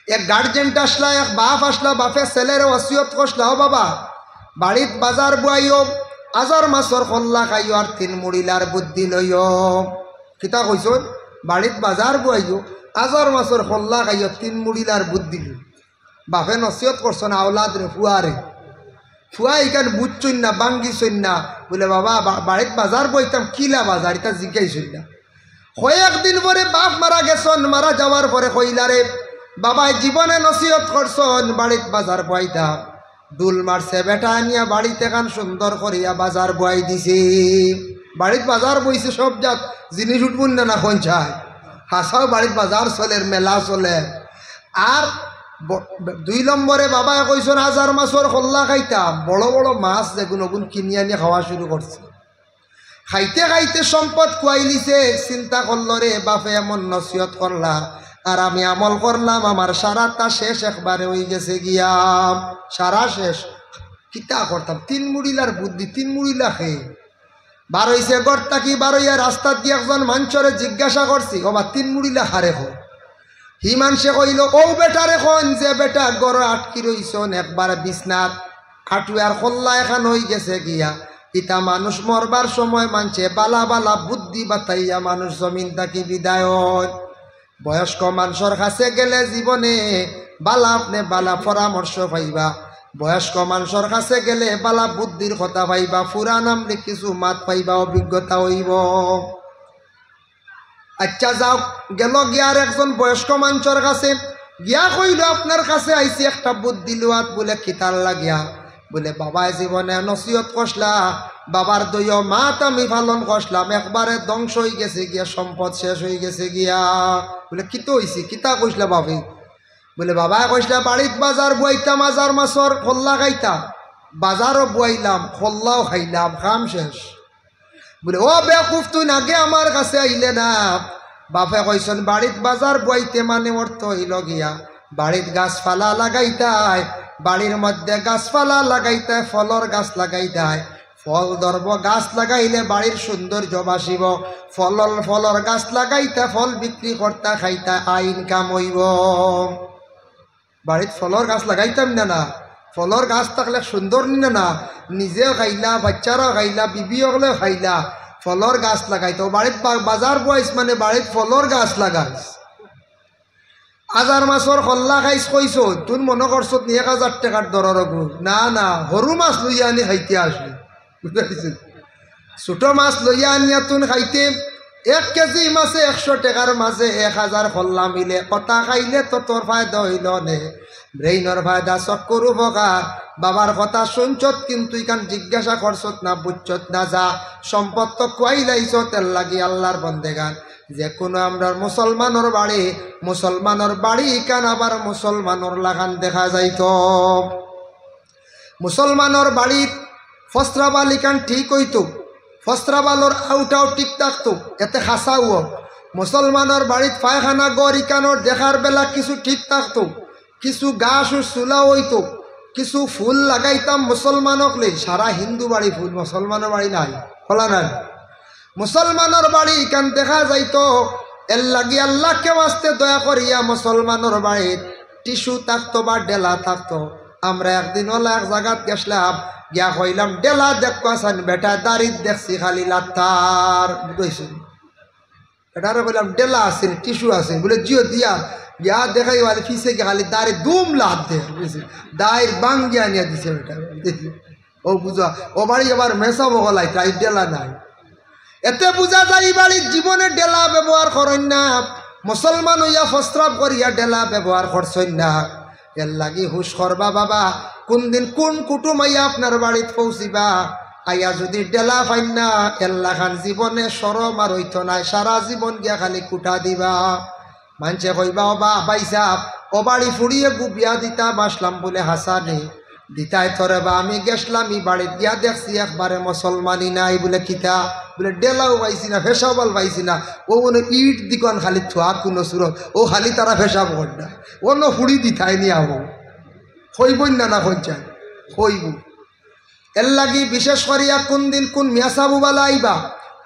এক গার্জেন্ট আসলা, এক বাপ আসলা, বাপে ছেলের ওসিয়ত করলা, ও বাবা বাড়িত বাজার বুয়াইও, আজার মাছর কল্লা খাইও আর 3 মুড়িলার বুদ্ধি লইও। কিতা কইস? বাড়িত বাজার বুয়াইও, আজার মাছর কল্লা খাইও, 3 মুড়িলার বুদ্ধি লই। বাপে নসিয়ত করছো না আওলাদ রে, ফুয়ারে ফুয়া ইকান বুঝছই না, বাঙ্গিছই না। বলে বাবা বাড়িত বাজার বইতাম, কিলা বাজার এটা জিজ্ঞাসই না। কয়েকদিন পরে বাপ মারা গেছন, মারা যাওয়ার পরে কইলারে বাবা জীবনে নসিহত করছন বাড়িত বাজার বইতাম, দুল মারছে বেটা আনিয়া বাড়িতে কান সুন্দর করিয়া বাজার বই দিছে। বাড়িত বাজার বইছে, সব জাত জিনিস উঠবুন না পঞ্চায় হাসাও বাড়িত বাজার চলে, মেলা চলে। আর 2 নম্বরে বাবা কইছেন হাজার মাছর কল্লা খাইতাম, বড় বড় মাছ যেগুলো কিনে আনিয়ে খাওয়া শুরু করছে। খাইতে খাইতে সম্পদ খুয়াইলিছে, চিন্তা করলো রে বাপে এমন নসিহত করলা আর আমি আমল করলাম, আমার সারাটা শেষ একবারে হয়ে গেছে গিয়া, সারা শেষ। কিতা করতাম? 3 মুড়িলার বুদ্ধি, 3 মুড়িলা খেয়ে বার হইছে গড়টা কি বার হইয়া রাস্তা দিয়ে একজন মানুষরে জিজ্ঞাসা করছি, ও বা 3 মুড়িলা হারে হো। হি মানুষে কইল, ও বেটারে খন যে বেটা গড় আটকি রইছন একবার বিছনাত, খাটু আর কল্লা এখান হয়ে গেছে গিয়া। ইতা মানুষ মরবার সময় মানছে বালা বালা বুদ্ধি বাতাইয়া মানুষ জমিন থাকি বিদায় হয়। বয়স্ক মানুষের কাছে গেলে জীবনে বালা আপনি বালা পরামর্শ পাইবা, বয়স্ক মানুষের কাছে গেলে বালা বুদ্ধির কথা পাইবা, ফুরা নামলে কিছু মাত পাইবা, অভিজ্ঞতা হইব। আচ্ছা যাও, গেল গিয়া আর একজন বয়স্ক মানুষের কাছে গিয়া কইল আপনার কাছে আইছি একটা বুদ্ধি লুয়াত। বলে কিতার লাগিয়া? বলে বাবা জীবনে নসিহত করলা, বাবার দইয় মাত আমি পালন করলাম, একবারে ধ্বংস হয়ে গেছে গিয়া, সম্পদ শেষ হয়ে গেছে গিয়া। বলে কিতো হইছি? কিতা কইসলা বাবি? বলে বাবা কইসলা বাড়িত বাজার বুয়াইতাম, হাজার মাছর খোল্লা খাইতাম, বাজারও বুয়াইলাম, খোল্লাও খাইলাম, কাম শেষ। বলে ও বেকুফ তুই আগে আমার কাছে আইলে না। বাপে কইসন বাড়িত বাজার বুয়াইতে মানে অর্থ হইল গিয়া বাড়িত গাছপালা লাগাইতায়, বাড়ির মধ্যে গাছপালা লাগাইতায়, ফলর গাছ লাগাইতায়, ফল ধরব, গাছ লাগাইলে বাড়ির সৌন্দর্য বাসিব, ফলর গাছ লাগাইতা, ফল বিক্রি করতা, খাইতা, আয় ইনকাম হইব। বাড়িত ফলর গাছ লাগাইতাম না, ফলর গাছ থাকলে সুন্দর না, নিজেও খাইলা, বাচ্চারাও খাইলা, বিবিও খাইলা, ফলর গাছ লাগাইতো। বাড়িত বাজার বয়স মানে বাড়িত ফলর গাছ লাগাইস। হাজার মাছর কল্লা খাইস কইস, তুই মনে করছ 1000 টাকার দরের গু না, সরু মাছ লইয়া আনি খাইতে আসবি, বুঝতে পারছিস? ছোট মাছ লইয়া আনিয়া তুন খাইতে 1 কেজি মাছে 100 টাকার মাঝে 1000 কল্লা মিলে, কথা খাইলে তো তোর ফায়দা হইল নে, ব্রেইনর ফায়দা, চক্কর উপকার। বাবার কথা শুনছত কিন্তু ইখান জিজ্ঞাসা করছত না, বুঝছত না। যা সম্পদ তো খুয়াইলাইছ, তেল লাগি আল্লাহর বন্দেগান। যে কোনো আমরা মুসলমানের বাড়ি ইখান আবার মুসলমানের লাগান দেখা যাইত। মুসলমানের বাড়ির ফস্ত্রাবাল ইখান ঠিক হইতো, ফস্ত্রাবালর আউটাও ঠিক থাকতো, এতে খাসাও। মুসলমানের বাড়িত পায়খানা গড় ইকানোর দেখার বেলা কিছু ঠিক থাকতো, কিছু গাছ ও চুলা হইতো, কিছু ফুল লাগাইতাম মুসলমানক লে। সারা হিন্দু বাড়ি ফুল, মুসলমানের বাড়ি নাই, খোলা নাই। মুসলমানের বাড়ি ইকান দেখা যাইতো। এর লাগি আল্লাহকে বাস্তে দয়া করিয়া মুসলমানের বাড়িত টিস্যু থাকতো বা ডেলা থাকতো। আমরা একদিন ওলা এক জায়গাত গেছিলাম, গিয়া কইলাম ডেলা দেখো আসান বেটা, দাড়িত দেখছি খালি লাত্তার, বুঝেছি? এটারে বললাম ডেলা আছে, টিস্যু আছে, বলে জিও দিয়া গিয়া দেখাই বলে ফিসে গিয়ে খালি দাঁড়ে দুম লাভ দে, বুঝেছি? দায়ের বাঙ্গিয়া নিয়ে দিছে বেটা, ও বুঝা। ও বাড়ি আবার মেসা বগলাই, তাই ডেলা নাই। এতে বুঝা যায় বাড়ির জীবনে ডেলা ব্যবহার করেন না, মুসলমান হইয়া ফস্ত্রাব করিয়া ডেলা ব্যবহার করছেন না। এর লাগি হুশ করবা বাবা, কোন দিন কোন কুটুম আইয়া আপনার বাড়িত পৌঁছিবা, আইয়া যদি ডেলা পাইন না, এল্লা খান জীবনে সরম আর হইতো নাই, সারা জীবন গিয়া খালি কুটা দিবা। মানছে কইবা ও বা বাইসাব ও বাড়ি ফুড়িয়ে বিয়া দিতা বাসলাম বলে হাসানি দিতাই থরে, বা আমি গেছলাম ই বাড়িত গিয়া দেখছি একবারে মুসলমানই নাই। বলে কিতা? বলে ডেলাও পাইছি না, ফেসাবল পাইছি না। ও মনে ইট দিকন খালি থোয়া কোনো সুরত, ও খালি তারা ফেসাব করডা, অন্য ফুড়ি দিতাই নি আবো হইবই না হইচাই হইব। এর লাগি বিশেষ করিয়া কোন দিন কোন মিয়াসাবুবালা আইবা,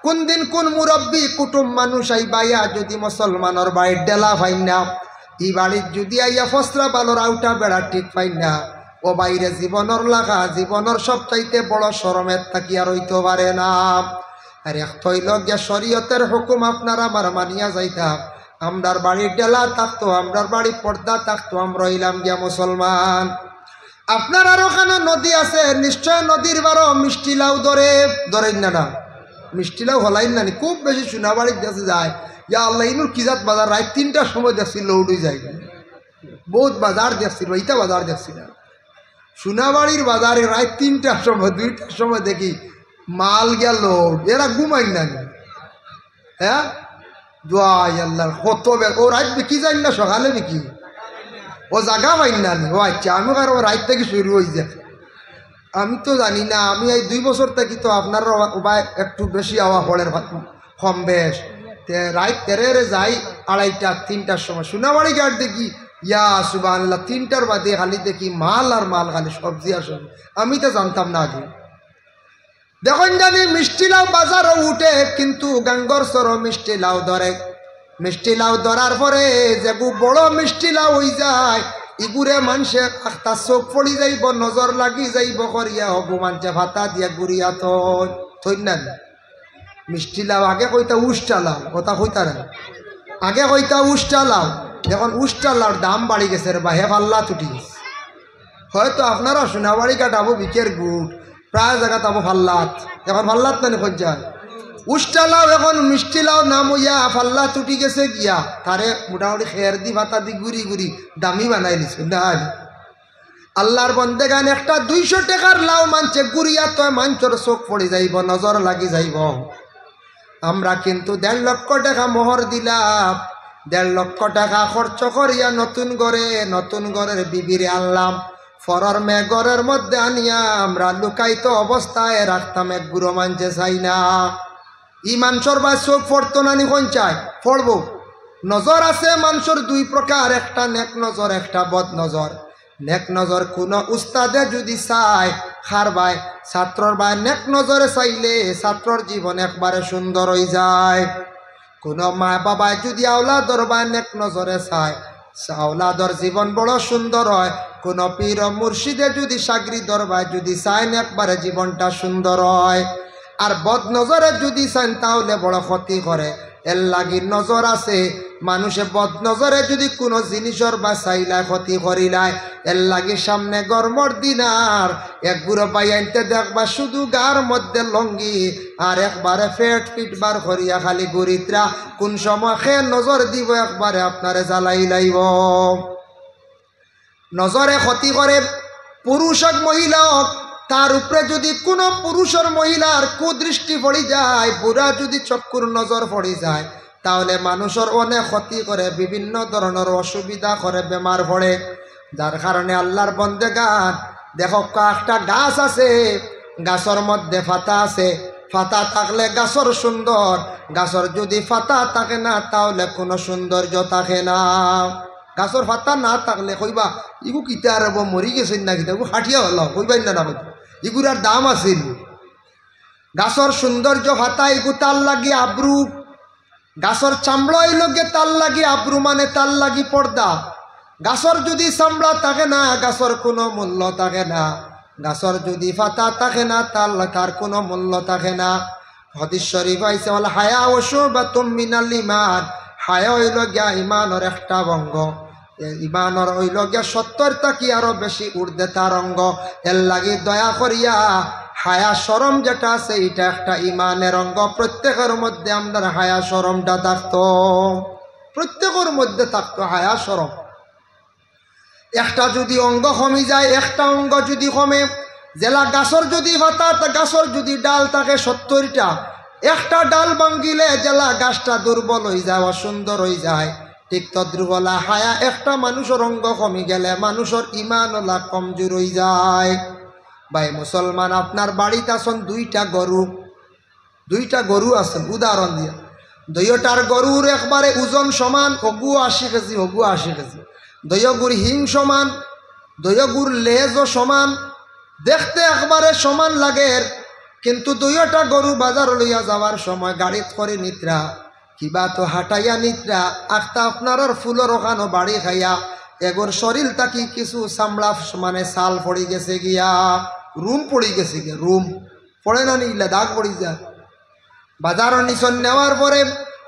কোন দিন কোন মুরব্বী কুটুম মানুষ আইবা, ইয়া যদি মুসলমানের বাড়ির ডেলা ভাই না, ই বাড়ির যদি আইয়া ফসরা বালোর আউটা বেড়া ঠিক পাই না ও বাইরে জীবনের লাগা জীবনের সবচাইতে বড় শরমের থাকি আর হইতে পারে না। আর এক তৈল গিয়া শরীয়তের হুকুম আপনার আমার মানিয়া যাইতাম, আমরার বাড়ির ডেলা থাকতো, আমরার বাড়ি পর্দা থাকতো, আমরা হইলাম গিয়া মুসলমান। আপনার আর ওখানে নদী আছে, নিশ্চয় নদীর বারো মিষ্টি লাউ ধরেন না মিষ্টি লাউ হলাইন না, খুব বেশি সোনাবাড়ির দেশে যায়। ইয়া আল্লাহ ইনুর কিজাত বাজার রাত 3টার সময় দেখছি লৌডি যায়, বহুত বাজার দেখছিল, ইটা বাজার দেখছিল সোনাবাড়ির বাজারে রাত 3টার সময় 2টার সময় দেখি মাল গিয়া লোড, এরা ঘুমাই না। হ্যাঁ দোয়াই আল্লাহ কত ও রাত বিকি যাই না সকালে বিকি, ও জাগা পাই না। ও আচ্ছা, আমি আর ও রাত থেকে শুরু হয়ে যায়, আমি তো জানি না। আমি এই 2 বছর থেকে তো আপনার একটু বেশি আওয়া পড়ের কম বেশ রাত তেরে যাই 2:30 3টার সময় সোনাবাড়ি ঘাট দেখি ইয়া সুবহানাল্লাহ 3টার বাদে খালি দেখি মাল আর মাল, খালি সবজি আর সবজি। আমি তো জানতাম না আগে। দেখুন জানি মিষ্টি লাউ বাজারও উঠে, কিন্তু গাঙ্গর সর মিষ্টি লাউ ধরে। মিষ্টি লাউ ধরার পরে যেগু বড় মিষ্টি লাউ হয়ে যায়, ইগুরে মানুষে একটা চোখ পড়ি যাইব, নজর লাগি যাইব করিয়া হবু মানুষে ভাতা দিয়া গুড়িয়া থই না। মিষ্টি লাউ আগে কইতা উষ্টা লাউ, কথা কইতা না, আগে কইতা উষ্টা লাউ। এখন উষ্টা লাউর দাম বাড়ি গেছে রে বা, হে পাল্লা তুটি গেছে। হয়তো আপনারা সোনাবাড়ি কাটাবো বিকের গুড়, প্রায় জায়গা তাবো ফাল্লাত, এখন ফাল্লাত না নিখোঁজ যায়। উষ্টা লাউ এখন মিষ্টি লাউ নাম হইয়া ফাল্লা তুটি গেছে গিয়া, তারে মোটামুটি খের দি ভাতা দি গুড়ি গুড়ি দামি বানাই দিছে। না আল্লাহর বন্দেগান একটা 200 টাকার লাউ মানছে গুড়িয়া, তো মাঞ্চর চোখ পড়ে যাইব, নজর লাগি যাইব। আমরা কিন্তু 1.5 লক্ষ টাকা মোহর দিলাম, 1.5 লক্ষ টাকা খরচ করিয়া নতুন ঘরের বিবিরে আনলাম, ফরর ঘরের মধ্যে আনিয়া আমরা লুকাইত অবস্থায় রাখতাম। এক বুড়ো মানছে চাই না, ই মানুষের বা চোখ পড়তো না, নিখন চাই পড়বো। নজর আছে মানুষের 2 প্রকার, একটা নেক নজর, একটা বদ নজর। নেক নজর কোনো উস্তাদে যদি চায় খারবায় ছাত্রর বা নেক নজরে চাইলে ছাত্রর জীবন একবারে সুন্দর হয়ে যায়। কোনো মা বাবায় যদি আওলাদর বা নেক নজরে চায়, আওলাদর জীবন বড় সুন্দর হয়। কোনো পীর মুর্শিদে যদি সাগরিদর বা যদি চায় একবারে জীবনটা সুন্দর হয়। আর বদ নজরে যদি চান তাহলে বড় ক্ষতি করে। এর লাগি নজর আছে, মানুষে বদ নজরে যদি কোনো জিনিসের বা চাইলায় ক্ষতি করিলায়, এর লাগি সামনে গরমর দিনার এক বুড়ো পাই আনতে দেখবা শুধু গার মধ্যে লঙ্গি আর একবারে ফেট ফিট বার করিয়া খালি গরিত্রা, কোন সময় খে নজর দিব একবারে আপনারে জ্বালাই লাইব। নজরে ক্ষতি করে পুরুষ হোক মহিলা হোক, তার উপরে যদি কোনো পুরুষের মহিলার কুদৃষ্টি পড়ি যায়, বুড়া যদি চক্ষুর নজর পড়ি যায়, তাহলে মানুষের অনেক ক্ষতি করে, বিভিন্ন ধরনের অসুবিধা করে, বেমার পড়ে। যার কারণে আল্লাহর বন্দেগান দেখো, একটা গাছ আছে, গাছের মধ্যে ফাতা আছে, ফাতা থাকলে গাছর সুন্দর, গাছর যদি ফাতা থাকে না তাহলে কোনো সৌন্দর্য থাকে না। গাছর ফাতা না থাকলে কইবা ইগু কিতা আর মরি গেছেন না, কিতা হাঁটিয়া হল কইবাই না, ইগুর আর দাম আছিল। গাছর সৌন্দর্য ফাতা ইগু তার লাগি আব্রু, গাছর চামড়া লগে তার লাগি আব্রু, মানে তার লাগি পর্দা। গাছর যদি চামড়া থাকে না গাছর কোনো মূল্য থাকে না, গাছর যদি ফাতা থাকে না তার কোনো মূল্য থাকে না। হাদিস শরীফ আইছে বলে হায়া ও শুবাতুম মিনাল ঈমান, হায়া হইল গিয়া ইমানের একটা অঙ্গ, ইমানের হইল গিয়া 70 থাকি আরো বেশি ঊর্ধ্বে তার অঙ্গ। এর লাগি দয়া করিয়া হায়া শরম যেটা আছে এটা একটা ইমানের অঙ্গ। প্রত্যেকের মধ্যে আমাদের হায়া শরমটা থাকতো, প্রত্যেকের মধ্যে থাকতো হায়া শরম। একটা যদি অঙ্গ কমে যায়, একটা অঙ্গ যদি কমে, জেলা গাছর যদি হতা গাছর যদি ডাল থাকে 70টা, একটা ডাল ভাঙ্গিলে জেলা গাছটা দুর্বল হয়ে যায়, অসুন্দর হয়ে যায়। ঠিক তদ্রুবলা হায়া একটা মানুষের অঙ্গ কমে গেলে মানুষের ইমান ওলা কমজোর হয়ে যায়। ভাই মুসলমান, আপনার বাড়িতে আসুন 2টা গরু আছেন, উদাহরণ দিয়া 2টার গরুর একবারে ওজন সমান, অগু 80 কেজি, অগু 80 কেজি। 2 গুর হিং সমান, 2 গুর লেজও সমান, দেখতে একবারে সমান লাগে। কিন্তু 2টা গরু বাজার লইয়া যাওয়ার সময় গাড়িত করে নিত্রা, কিবা তো হাঁটাইয়া নিত্রা আখতা আপনার ফুলর ওখানো বাড়ি খাইয়া এগোর শরীর তাকি কিছু চামড়া মানে সাল পড়ি গেছে গিয়া রুম পড়ি গেছে গিয়া রুম পড়ে না নিলে দাগ পড়ি যায় বাজারের নিচন নেওয়ার পরে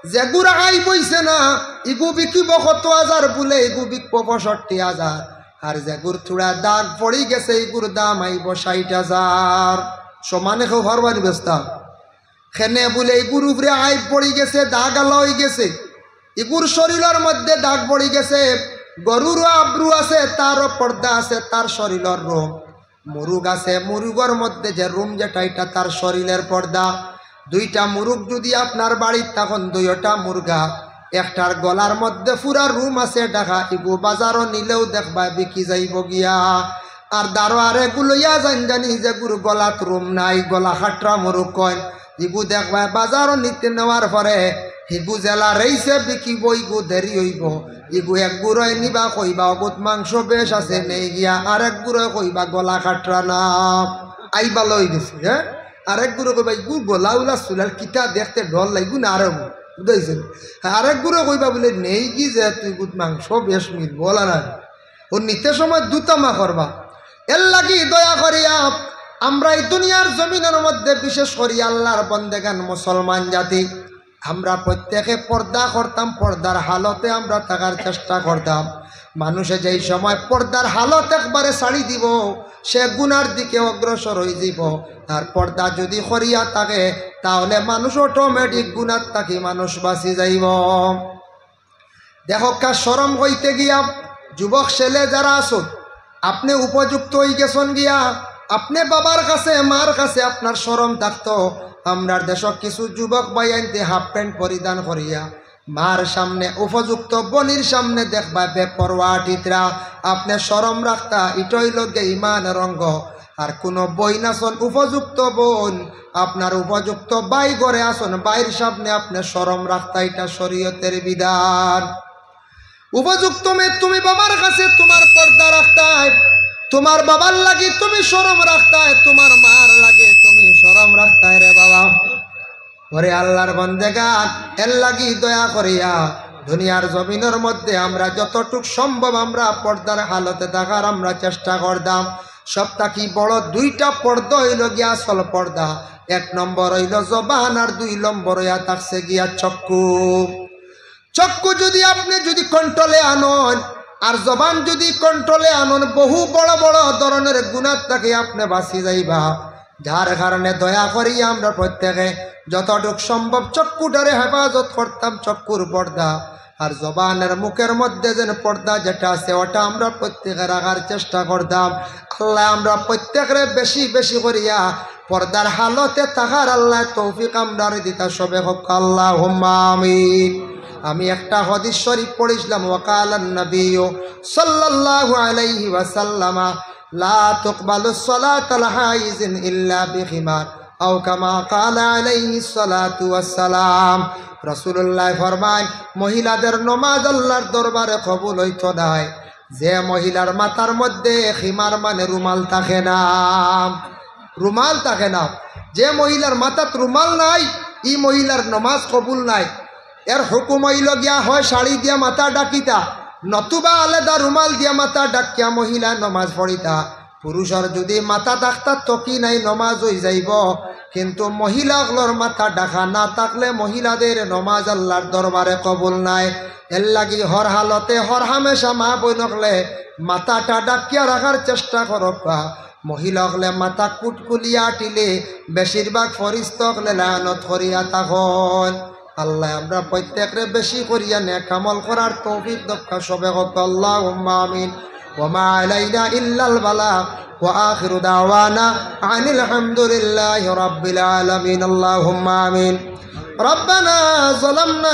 যেগুর আই বইছে না ইগু বিকিব কত হাজার বলে ইগু বিকব ৬৫,০০০ আর যেগুর থোড়া দাগ পড়ি গেছে ইগুর দাম আইব ৬০,০০০ সমানে কেউ হরবানি ব্যস্তা খেনে বলে ইগুর উপরে আই পড়ি গেছে দাগ আলা হয়ে গেছে ইগুর শরীরের মধ্যে দাগ পড়ি গেছে গরুরও আব্রু আছে তারও পর্দা আছে তার শরীরের রোম মুরুগ আছে মুরুগের মধ্যে যে রুম যেটা এটা তার শরীরের পর্দা দুইটা মুরুগ যদি আপনার বাড়ির তখন দুইটা মুরগা একটার গলার মধ্যে পুরা রুম আছে দেখা ইগু বাজারও নিলেও দেখবা বিকি যাইব গিয়া আর দারোয়ারে গুলোইয়া জানি যে গুরু গলাত রুম নাই গলা খাটরা মুরুগ কয় ইগু দেখবা বাজারও নিতে নেওয়ার পরে হিগু জেলা রইছে বিকিব ইগু দেরি হইব ইগু এক গুড়াই নিবা কইবা অগুত মাংস বেশ আছে নেই গিয়া আর এক গুড়াই কইবা গলা কাটরা না আইবা লই গেছে হ্যাঁ আরেক গুড়ো কইবা ইগু গলা উলা চুলার কিতা দেখতে ডর লাগু না আরো বুঝাইছেন আরেক গুড়ো কইবা বলে নেই কি যে তুই গুত মাংস বেশ মিল বলা না ও নিতে সময় দুতামা করবা এর লাগি দয়া করিয়া আমরা এই দুনিয়ার জমিনের মধ্যে বিশেষ করি আল্লাহর বন্দেগান মুসলমান জাতি আমরা প্রত্যেকে পর্দা করতাম পর্দার হালতে আমরা থাকার চেষ্টা করতাম মানুষে যেই সময় পর্দার হালত একবারে ছাড়ি দিব সে গুনার দিকে অগ্রসর হয়ে যাব আর পর্দা যদি করিয়া থাকে তাহলে মানুষ অটোমেটিক গুনার থাকি মানুষ বাঁচি যাইব দেখো কা শরম হইতে গিয়া যুবক ছেলে যারা আসুন আপনি উপযুক্ত হয়ে গেছেন গিয়া আপনি বাবার কাছে মার কাছে আপনার শরম থাকতো আমরার দেশ কিছু যুবক ভাই আনতে হাফ প্যান্ট পরিধান করিয়া মার সামনে উপযুক্ত বনির সামনে দেখবা বেপরোয়া টিতরা আপনি শরম রাখতা ইটই লগে ইমান রঙ্গ আর কোনো বই নাচন উপযুক্ত বোন আপনার উপযুক্ত বাই ঘরে আসন বাইর সামনে আপনি শরম রাখতা এটা শরীয়তের বিধান উপযুক্ত মেয়ে তুমি বাবার কাছে তোমার পর্দা রাখতায় তোমার বাবার লাগে তুমি শরম রাখতায় তোমার মার লাগে তুমি শরম রাখতায় রে বাবা ওরে আল্লাহর বন্দেগান এর লাগি দয়া করিয়া দুনিয়ার জমিনের মধ্যে আমরা যতটুক সম্ভব আমরা পর্দার হালতে থাকার আমরা চেষ্টা করতাম সবটা কি বড় দুইটা পর্দা হইল গিয়া আসল পর্দা এক নম্বর হইল জবান আর 2 নম্বর হইয়া থাকছে গিয়া চক্ষু চক্ষু যদি আপনি যদি কন্ট্রোলে আনন আর জবান যদি কন্ট্রোলে আনন বহু বড় বড় ধরনের গুনাহ থেকে আপনি বাঁচি যাইবা যার কারণে দয়া করি আমরা প্রত্যেকে যতটুক সম্ভব চক্ষুটারে হেফাজত করতাম চক্ষুর পর্দা আর জবানের মুখের মধ্যে যেন পর্দা যেটা আছে ওটা আমরা প্রত্যেকে রাখার চেষ্টা করতাম আল্লাহ আমরা প্রত্যেকের বেশি বেশি করিয়া পর্দার হালতে থাকার আল্লাহ তৌফিক আমরা দিতা সবে হোক আল্লাহুম্মা আমিন আমি একটা হাদিস শরীফ পড়িছিলাম ওয়াকালান নবী সাল্লাল্লাহু আলাইহি ওয়াসাল্লাম লা তুকবালুস সালাতুল হাইজিন ইল্লা বিখিমার আও কামা ক্বালা আলাইহিস সালাতু ওয়াসসালাম রাসূলুল্লাহ ফরমান মহিলাদের নামাজ আল্লাহর দরবারে কবুল হইতো না যে মহিলার মাথার মধ্যে খিমার মানে রুমাল থাকে না রুমাল থাকে না যে মহিলার মাথাত রুমাল নাই এই মহিলার নামাজ কবুল নাই এর হুকুম হইল গিয়া হয় শাড়ি দিয়া মাথা ডাকিতা নতুবা আলাদা রুমাল দিয়া মাথা ডাকিয়া মহিলা নমাজ পড়িতা পুরুষের যদি মাথা ডাকতা তকি নাই নমাজ হয়ে যাইব কিন্তু মহিলাগুলোর মাথা ডাকা না থাকলে মহিলাদের নমাজ আল্লাহর দরবারে কবুল নাই এর লাগি হর হালতে হর হামেশা মা বইনকলে মাথাটা ডাকিয়া রাখার চেষ্টা করবা মহিলা হলে মাথা কুটকুলিয়া টিলে বেশিরভাগ ফরিস্ত হলে লানত করিয়া তখন আল্লাহ আমরা প্রত্যেকরে বেশি করিয়া নেক আমল করার তৌফিক দক্ষ সবে হোক আল্লাহুম্মা আমিন ওয়া মা আলাইনা ইল্লাল বালাগ ওয়া আখিরু দাওয়ানা আনিল হামদুলিল্লাহি রাব্বিল আলামিন আল্লাহুম্মা আমিন রব্বানা যালামনা